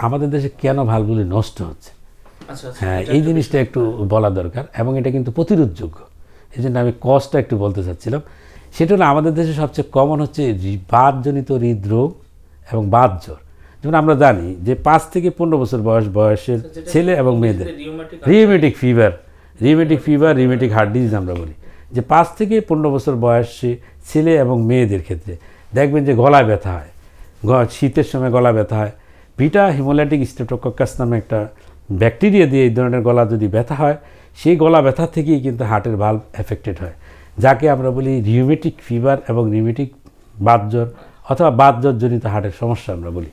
আমাদের দেশে কেন ভালভগুলি নষ্ট হচ্ছে, হ্যাঁ এই জিনিসটা একটু বলা দরকার এবং এটা কিন্তু প্রতিরোধযোগ্য। এই জন্য আমি কজটা একটু বলতে চাচ্ছিলাম। সেটা হলো আমাদের দেশে সবচেয়ে কমন হচ্ছে বাতজনিত হৃদরোগ এবং বাতজ্বর। যেমন আমরা জানি যে 5 থেকে 15 বছর বয়সের ছেলে এবং মেয়েদের rheumatic fever, rheumatic heart disease আমরা বলি, যে 5 থেকে 15 বছর বয়সী ছেলে এবং মেয়েদের ক্ষেত্রে দেখবেন যে গলা ব্যথা হয়, শীতের সময় গলা ব্যথা হয়। বিটা হিমোলাইটিক স্ট্রেপ্টোকক্কাস নামে একটা ব্যাকটেরিয়া দিয়ে এই ধরনের গলা যদি ব্যথা হয়, সেই গলা ব্যথা থেকেই কিন্তু হার্টের ভালভ এফেক্টেড হয়, যাকে আমরা বলি রিউমেটিক ফিভার এবং রিউমেটিক বাতজ্বর অথবা বাতজ্বরজনিত হার্টের সমস্যা আমরা বলি।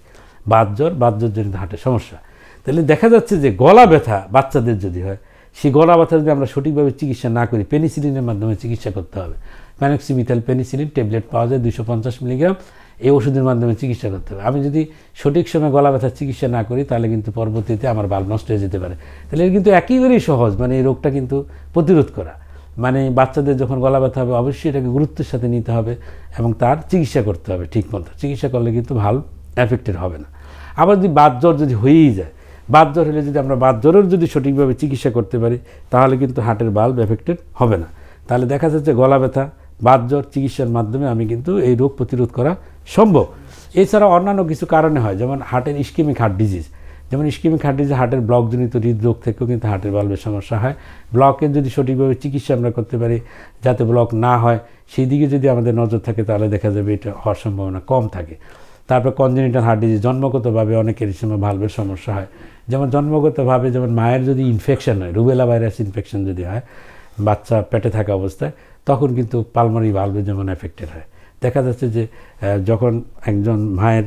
বাতজ্বরজনিত হার্টের সমস্যা। তাহলে দেখা যাচ্ছে যে গলা ব্যথা বাচ্চাদের যদি হয়, সেই গলা ব্যথা যদি আমরা সঠিকভাবে চিকিৎসা না করি, পেনিসিলিনের মাধ্যমে চিকিৎসা করতে হবে। প্যানোক্সিমিথাইল পেনিসিলিন ট্যাবলেট পাওয়া যায় 250 মিলিগ্রাম, এই ওষুধের মাধ্যমে চিকিৎসা করতে হবে। আমি যদি সঠিক সময় গলা ব্যথার চিকিৎসা না করি, তাহলে কিন্তু পরবর্তীতে আমার ভালভ নষ্ট হয়ে যেতে পারে। তাহলে এটা কিন্তু একেবারেই সহজ, মানে এই রোগটা কিন্তু প্রতিরোধ করা। মানে বাচ্চাদের যখন গলা ব্যথা হবে অবশ্যই এটাকে গুরুত্বের সাথে নিতে হবে এবং তার চিকিৎসা করতে হবে ঠিক মতো। চিকিৎসা করলে কিন্তু ভালভ এফেক্টেড হবে না। আবার যদি বাতজ্বর যদি হয়েই যায়, বাতজ্বর হলে যদি আমরা বাতজ্বরের যদি সঠিকভাবে চিকিৎসা করতে পারি, তাহলে কিন্তু হার্টের ভালভ এফেক্টেড হবে না। তাহলে দেখা যাচ্ছে গলা ব্যথা বাতজ্বর চিকিৎসার মাধ্যমে আমি কিন্তু এই রোগ প্রতিরোধ করা সম্ভব। এছাড়া অন্যান্য কিছু কারণে হয়, যেমন হার্টের ইসকেমিক হার্ট ডিজিজ। যেমন ইসকেমিক হার্ট ডিজিজ হার্টের ব্লকজনিত হৃদরোগ থেকেও কিন্তু হার্টের ভালভের সমস্যা হয়। ব্লকের যদি সঠিকভাবে চিকিৎসা আমরা করতে পারি, যাতে ব্লক না হয়, সেই দিকে যদি আমাদের নজর থাকে, তাহলে দেখা যাবে এটা হওয়ার সম্ভাবনা কম থাকে। তারপর কনজেনিটাল হার্ট ডিজিজ, জন্মগতভাবে অনেকের সময় ভালভের সমস্যা হয়। যেমন জন্মগতভাবে যেমন মায়ের যদি ইনফেকশন হয়, রুবেলা ভাইরাস ইনফেকশন যদি হয় বাচ্চা পেটে থাকা অবস্থায়, তখন কিন্তু পালমোনারি ভালভে যেমন এফেক্টেড হয়। দেখা যাচ্ছে যে যখন একজন মায়ের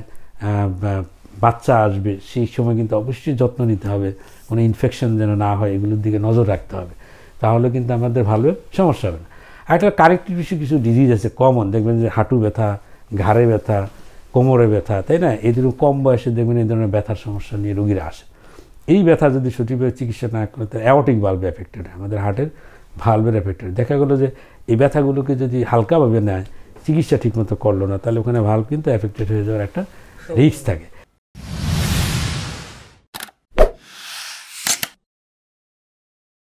বাচ্চা আসবে, সেই সময় কিন্তু অবশ্যই যত্ন নিতে হবে, কোনো ইনফেকশন যেন না হয়, এগুলোর দিকে নজর রাখতে হবে, তাহলে কিন্তু আমাদের ভালভে সমস্যা হবে না। আর একটা কারেক্টিভ কিছু ডিজিজ আছে কমন, দেখবেন যে হাঁটু ব্যথা, ঘাড়ে ব্যথা, কোমরে ব্যথা, তাই না? এদের কম বয়সে দেখবেন এই ধরনের ব্যথার সমস্যা নিয়ে রোগীরা আসে। এই ব্যথা যদি সঠিকভাবে চিকিৎসা না করে, তাহলে অ্যাওর্টিক ভালভ এফেক্টেড হয়, আমাদের হার্টের ভালভের এফেক্টেড। দেখা গেলো যে এই ব্যথাগুলোকে যদি হালকাভাবে নেয়, চিকিৎসা ঠিকমতো করলো না, তাহলে ওখানে ভালভ কিন্তু এফেক্টেড হয়ে যাওয়ার একটা রিস্ক থাকে।